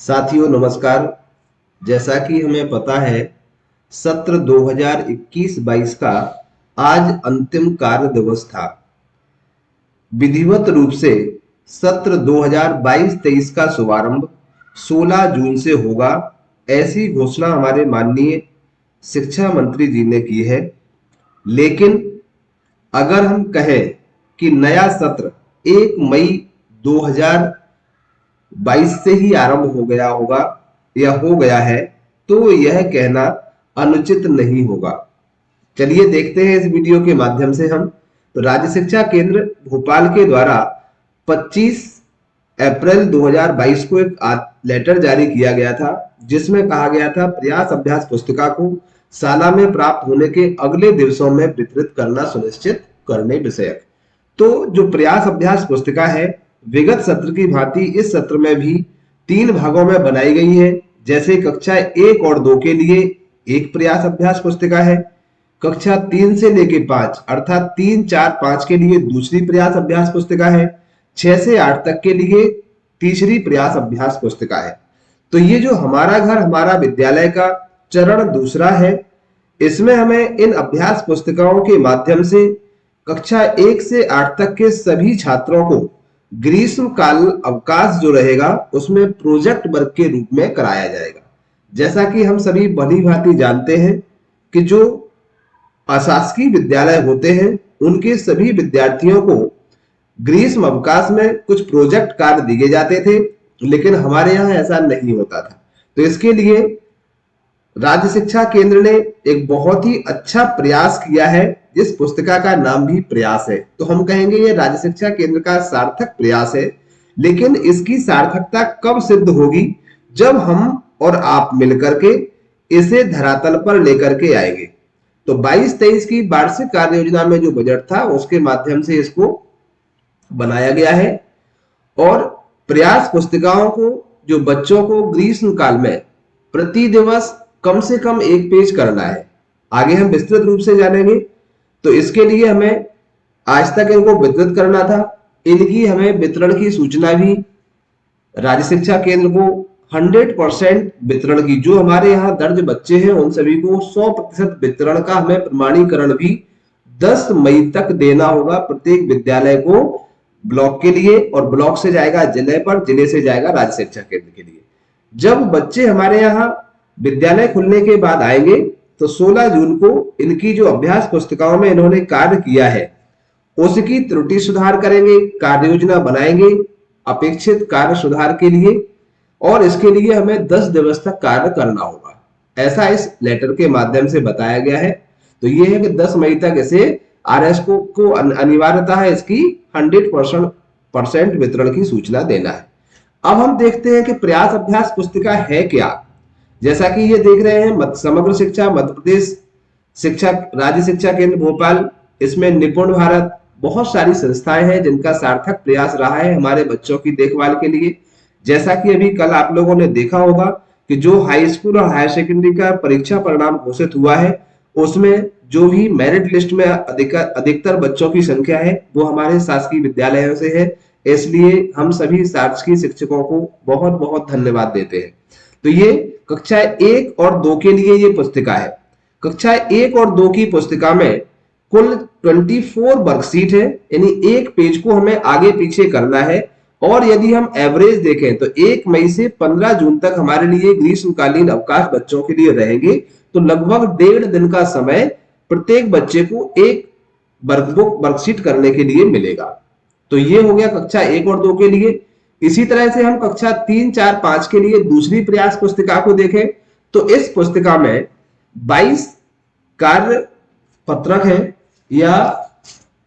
साथियों नमस्कार। जैसा कि हमें पता है सत्र 2021-22 का आज अंतिम कार्य दिवस था। विधिवत रूप से सत्र 2022-23 का शुभारंभ 16 जून से होगा, ऐसी घोषणा हमारे माननीय शिक्षा मंत्री जी ने की है। लेकिन अगर हम कहें कि नया सत्र 1 मई 2022 से ही आरंभ हो गया होगा या हो गया है, तो यह कहना अनुचित नहीं होगा। चलिए देखते हैं इस वीडियो के माध्यम से हम। तो राज्य शिक्षा केंद्र भोपाल के द्वारा 25 अप्रैल 2022 को एक लेटर जारी किया गया था, जिसमें कहा गया था प्रयास अभ्यास पुस्तिका को शाला में प्राप्त होने के अगले दिवसों में वितरित करना सुनिश्चित करने विषयक। तो जो प्रयास अभ्यास पुस्तिका है, विगत सत्र की भांति इस सत्र में भी 3 भागों में बनाई गई है। जैसे कक्षा 1 और 2 के लिए एक प्रयास अभ्यास पुस्तिका है, कक्षा 3 से लेके 5 अर्थात 3, 4, 5 के लिए दूसरी प्रयास अभ्यास पुस्तिका है, 6 से 8 तक के लिए तीसरी प्रयास अभ्यास पुस्तिका है। तो ये जो हमारा घर हमारा विद्यालय का चरण दूसरा है, इसमें हमें इन अभ्यास पुस्तिकाओं के माध्यम से कक्षा 1 से 8 तक के सभी छात्रों को ग्रीष्म काल अवकाश जो रहेगा उसमें प्रोजेक्ट वर्क के रूप में कराया जाएगा। जैसा कि हम सभी भली भांति जानते हैं कि जो अशासकीय विद्यालय होते हैं उनके सभी विद्यार्थियों को ग्रीष्म अवकाश में कुछ प्रोजेक्ट कार्य दिए जाते थे, लेकिन हमारे यहाँ ऐसा नहीं होता था। तो इसके लिए राज्य शिक्षा केंद्र ने एक बहुत ही अच्छा प्रयास किया है, जिस पुस्तिका का नाम भी प्रयास है। तो हम कहेंगे ये राज्य शिक्षा केंद्र का सार्थक प्रयास है। लेकिन इसकी सार्थकता कब सिद्ध होगी? जब हम और आप मिलकर के इसे धरातल पर लेकर के आएंगे। तो 22-23 की वार्षिक कार्य योजना में जो बजट था उसके माध्यम से इसको बनाया गया है, और प्रयास पुस्तिकाओं को जो बच्चों को ग्रीष्म काल में प्रति दिवस कम से कम 1 पेज करना है। आगे हम विस्तृत रूप से जानेंगे। तो इसके लिए हमें आज तक इनको वितरित करना था। इनकी हमें वितरण की सूचना भी राज्य शिक्षा केंद्र को 100% वितरण की, जो हमारे यहाँ दर्ज बच्चे हैं उन सभी को 100% वितरण का हमें प्रमाणीकरण भी 10 मई तक देना होगा प्रत्येक विद्यालय को, ब्लॉक के लिए, और ब्लॉक से जाएगा जिले पर, जिले से जाएगा राज्य शिक्षा केंद्र के लिए। जब बच्चे हमारे यहाँ विद्यालय खुलने के बाद आएंगे तो 16 जून को इनकी जो अभ्यास पुस्तिकाओं में इन्होंने कार्य किया है उसकी त्रुटि सुधार करेंगे, कार्य योजना बनाएंगे अपेक्षित कार्य सुधार के लिए, और इसके लिए हमें 10 दिवस तक कार्य करना होगा, ऐसा इस लेटर के माध्यम से बताया गया है। तो ये है कि 10 मई तक इसे आरएस को अनिवार्यता है इसकी 100% वितरण की सूचना देना है। अब हम देखते हैं कि प्रयास अभ्यास पुस्तिका है क्या। जैसा कि ये देख रहे हैं समग्र शिक्षा मध्य प्रदेश शिक्षा राज्य शिक्षा केंद्र भोपाल, इसमें निपुण भारत, बहुत सारी संस्थाएं हैं जिनका सार्थक प्रयास रहा है हमारे बच्चों की देखभाल के लिए। जैसा कि अभी कल आप लोगों ने देखा होगा कि जो हाई स्कूल और हायर सेकेंडरी का परीक्षा परिणाम घोषित हुआ है उसमें जो भी मेरिट लिस्ट में अधिकतर बच्चों की संख्या है वो हमारे शासकीय विद्यालयों से है। इसलिए हम सभी शासकीय शिक्षकों को बहुत बहुत धन्यवाद देते हैं। तो ये कक्षा 1 और 2 के लिए ये पुस्तिका है। कक्षा 1 और 2 की पुस्तिका में कुल 24 वर्कशीट है, यानी 1 पेज को हमें आगे पीछे करना है। और यदि हम एवरेज देखें तो 1 मई से 15 जून तक हमारे लिए ग्रीष्मकालीन अवकाश बच्चों के लिए रहेंगे। तो लगभग 1.5 दिन का समय प्रत्येक बच्चे को एक वर्कशीट करने के लिए मिलेगा। तो ये हो गया कक्षा 1 और 2 के लिए। इसी तरह से हम कक्षा 3, 4, 5 के लिए दूसरी प्रयास पुस्तिका को देखें तो इस पुस्तिका में 22 कार्य पत्रक है, या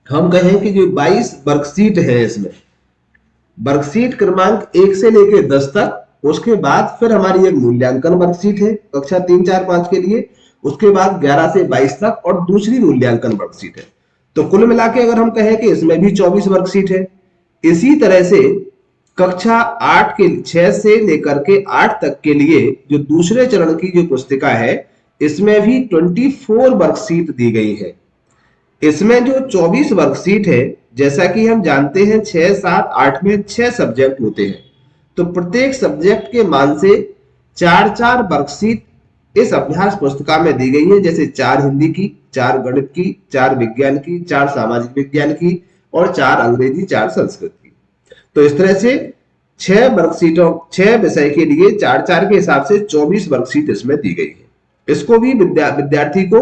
हम कहें कि जो 22 वर्कशीट है, इसमें वर्कशीट क्रमांक 1 से लेकर 10 तक, उसके बाद फिर हमारी एक मूल्यांकन वर्कशीट है कक्षा 3, 4, 5 के लिए, उसके बाद 11 से 22 तक और दूसरी मूल्यांकन वर्कशीट है। तो कुल मिला के अगर हम कहें कि इसमें भी 24 वर्कशीट है। इसी तरह से कक्षा 8 के 6 से लेकर के 8 तक के लिए जो दूसरे चरण की जो पुस्तिका है इसमें भी 24 वर्कशीट दी गई है। इसमें जो 24 वर्कशीट है, जैसा कि हम जानते हैं 6, 7, 8 में 6 सब्जेक्ट होते हैं, तो प्रत्येक सब्जेक्ट के मान से 4-4 वर्कशीट इस अभ्यास पुस्तिका में दी गई है, जैसे 4 हिंदी की, 4 गणित की, 4 विज्ञान की, 4 सामाजिक विज्ञान की और 4 अंग्रेजी, 4 संस्कृत की। तो इस तरह से 6 वर्कशीटों, 6 विषय के लिए 4-4 के हिसाब से 24 वर्कशीट इसमें दी गई है। इसको भी विद्यार्थी को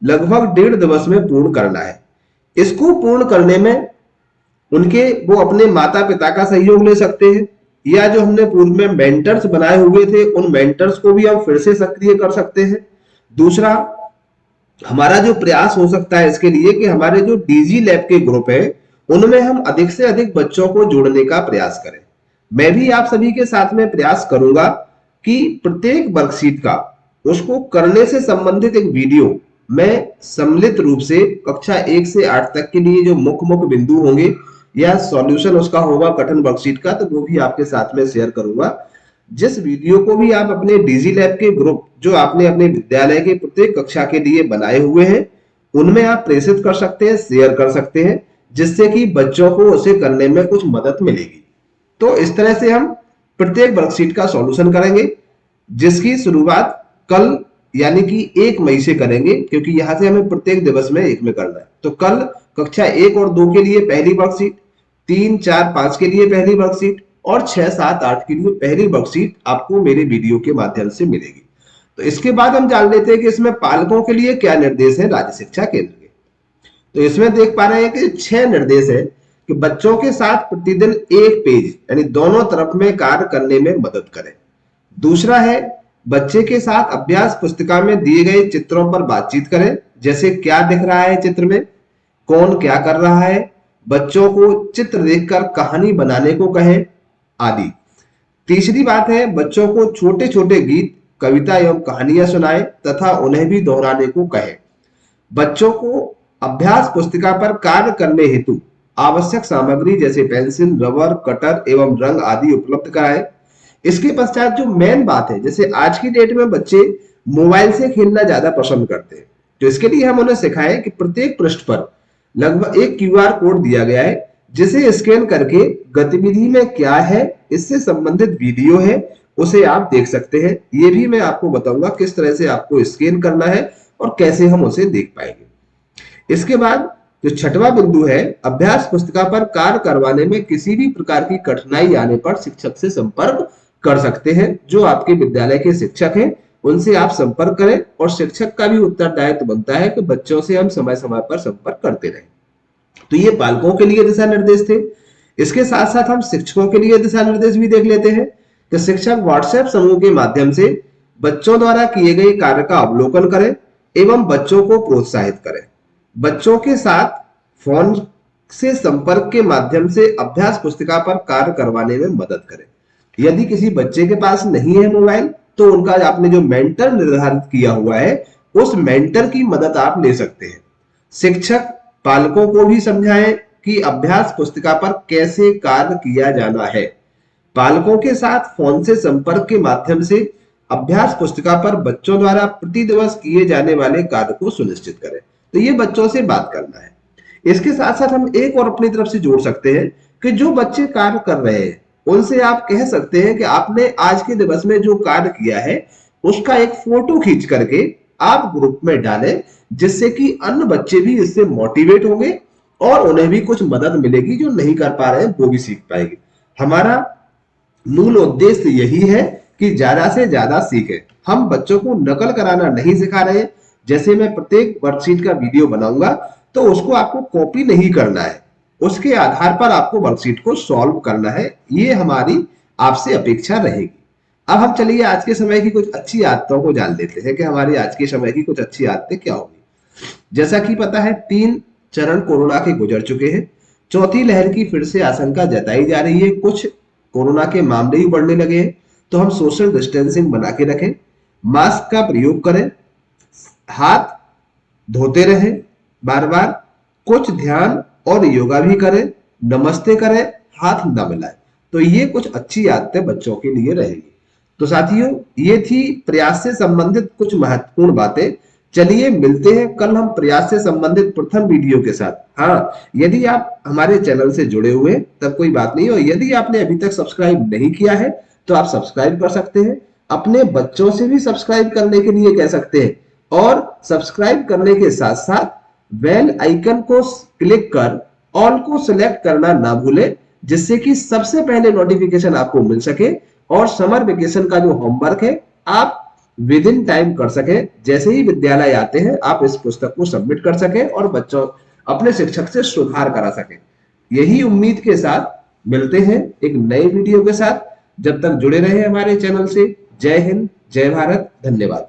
लगभग 1.5 दिवस में पूर्ण करना है। इसको पूर्ण करने में वो अपने माता पिता का सहयोग ले सकते हैं, या जो हमने पूर्व में मेंटर्स बनाए हुए थे उन मेंटर्स को भी हम फिर से सक्रिय कर सकते हैं। दूसरा, हमारा जो प्रयास हो सकता है इसके लिए कि हमारे जो डीजी लैब के ग्रुप है उनमें हम अधिक से अधिक बच्चों को जोड़ने का प्रयास करें। मैं भी आप सभी के साथ में प्रयास करूंगा कि प्रत्येक वर्कशीट का उसको करने से संबंधित एक वीडियो मैं सम्मिलित रूप से कक्षा 1 से 8 तक के लिए जो मुख्य मुख्य बिंदु होंगे या सॉल्यूशन उसका होगा कठिन वर्कशीट का, तो वो भी आपके साथ में शेयर करूंगा। जिस वीडियो को भी आप अपने डीजी लैब के ग्रुप जो आपने अपने विद्यालय के प्रत्येक कक्षा के लिए बनाए हुए हैं उनमें आप प्रेषित कर सकते हैं, शेयर कर सकते हैं, जिससे कि बच्चों को उसे करने में कुछ मदद मिलेगी। तो इस तरह से हम प्रत्येक वर्कशीट का सॉल्यूशन करेंगे, जिसकी शुरुआत कल यानी कि 1 मई से करेंगे, क्योंकि यहां से हमें प्रत्येक दिवस में एक में करना है। तो कल कक्षा 1 और 2 के लिए पहली वर्कशीट, 3, 4, 5 के लिए पहली वर्कशीट और 6, 7, 8 के लिए पहली वर्कशीट आपको मेरे वीडियो के माध्यम से मिलेगी। तो इसके बाद हम जान लेते हैं कि इसमें पालकों के लिए क्या निर्देश है राज्य शिक्षा केंद्र के। तो इसमें देख पा रहे हैं कि 6 निर्देश है कि बच्चों के साथ प्रतिदिन एक पेज यानी दोनों तरफ में कार्य करने में मदद करें। दूसरा है, बच्चे के साथ अभ्यास पुस्तिका में दिए गए चित्रों पर बातचीत करें, जैसे क्या दिख रहा है चित्र में, कौन क्या कर रहा है, बच्चों को चित्र देखकर कहानी बनाने को कहें आदि। तीसरी बात है, बच्चों को छोटे छोटे गीत, कविता एवं कहानियां सुनाएं तथा उन्हें भी दोहराने को कहें। बच्चों को अभ्यास पुस्तिका पर कार्य करने हेतु आवश्यक सामग्री जैसे पेंसिल, रबर, कटर एवं रंग आदि उपलब्ध कराएं। इसके पश्चात जो मेन बात है, जैसे आज की डेट में बच्चे मोबाइल से खेलना ज्यादा पसंद करते हैं, तो इसके लिए हम उन्हें सिखाएं कि प्रत्येक पृष्ठ पर लगभग एक क्यूआर कोड दिया गया है, जिसे स्कैन करके गतिविधि में क्या है इससे संबंधित वीडियो है उसे आप देख सकते हैं। ये भी मैं आपको बताऊंगा किस तरह से आपको स्कैन करना है और कैसे हम उसे देख पाएंगे। इसके बाद जो 6वां बिंदु है, अभ्यास पुस्तिका पर कार्य करवाने में किसी भी प्रकार की कठिनाई आने पर शिक्षक से संपर्क कर सकते हैं। जो आपके विद्यालय के शिक्षक हैं उनसे आप संपर्क करें, और शिक्षक का भी उत्तरदायित्व बनता है कि बच्चों से हम समय समय पर संपर्क करते रहें। तो ये पालकों के लिए दिशा निर्देश थे। इसके साथ साथ हम शिक्षकों के लिए दिशा निर्देश भी देख लेते हैं कि शिक्षक व्हाट्सएप समूह के माध्यम से बच्चों द्वारा किए गए कार्य का अवलोकन करें एवं बच्चों को प्रोत्साहित करें। बच्चों के साथ फोन से संपर्क के माध्यम से अभ्यास पुस्तिका पर कार्य करवाने में मदद करें। यदि किसी बच्चे के पास नहीं है मोबाइल, तो उनका आपने जो मेंटर निर्धारित किया हुआ है उस मेंटर की मदद आप ले सकते हैं। शिक्षक पालकों को भी समझाएं कि अभ्यास पुस्तिका पर कैसे कार्य किया जाना है। पालकों के साथ फोन से संपर्क के माध्यम से अभ्यास पुस्तिका पर बच्चों द्वारा प्रति दिवस किए जाने वाले कार्य को सुनिश्चित करें। तो ये बच्चों से बात करना है। इसके साथ साथ हम एक और अपनी तरफ से जोड़ सकते हैं कि जो बच्चे कार्य कर रहे हैं उनसे आप कह सकते हैं कि आपने आज के दिवस में जो कार्य किया है उसका एक फोटो खींच करके आप ग्रुप में डालें, जिससे कि अन्य बच्चे भी इससे मोटिवेट होंगे और उन्हें भी कुछ मदद मिलेगी, जो नहीं कर पा रहे हैं वो भी सीख पाएंगे। हमारा मूल उद्देश्य यही है कि ज्यादा से ज्यादा सीखें। हम बच्चों को नकल कराना नहीं सिखा रहे हैं। जैसे मैं प्रत्येक वर्कशीट का वीडियो बनाऊंगा तो उसको आपको कॉपी नहीं करना है, उसके आधार पर आपको वर्कशीट को सॉल्व करना है। ये हमारी आपसे अपेक्षा रहेगी। अब हम चलिए आज के समय की कुछ अच्छी आदतों को जान लेते हैं कि हमारी आज के समय की कुछ अच्छी आदतें क्या होंगी। जैसा कि पता है 3 चरण कोरोना के गुजर चुके हैं। चौथी लहर की फिर से आशंका जताई जा रही है। कुछ कोरोना के मामले ही बढ़ने लगे हैं, तो हम सोशल डिस्टेंसिंग बना के रखें, मास्क का प्रयोग करें, हाथ धोते रहें बार बार, कुछ ध्यान और योगा भी करें, नमस्ते करें, हाथ ना मिलाएं। तो ये कुछ अच्छी आदतें बच्चों के लिए रहेगी। तो साथियों, ये थी प्रयास से संबंधित कुछ महत्वपूर्ण बातें चलिए मिलते हैं कल हम प्रयास से संबंधित प्रथम वीडियो के साथ। हाँ, यदि आप हमारे चैनल से जुड़े हुए तब कोई बात नहीं, और यदि आपने अभी तक सब्सक्राइब नहीं किया है तो आप सब्सक्राइब कर सकते हैं, अपने बच्चों से भी सब्सक्राइब करने के लिए कह सकते हैं, और सब्सक्राइब करने के साथ साथ बेल आइकन को क्लिक कर ऑल को सिलेक्ट करना ना भूलें, जिससे कि सबसे पहले नोटिफिकेशन आपको मिल सके और समर वेकेशन का जो होमवर्क है आप विद इन टाइम कर सके। जैसे ही विद्यालय आते हैं आप इस पुस्तक को सबमिट कर सके और बच्चों अपने शिक्षक से सुधार करा सके। यही उम्मीद के साथ मिलते हैं एक नए वीडियो के साथ। जब तक जुड़े रहे हमारे चैनल से। जय हिंद, जय भारत, धन्यवाद।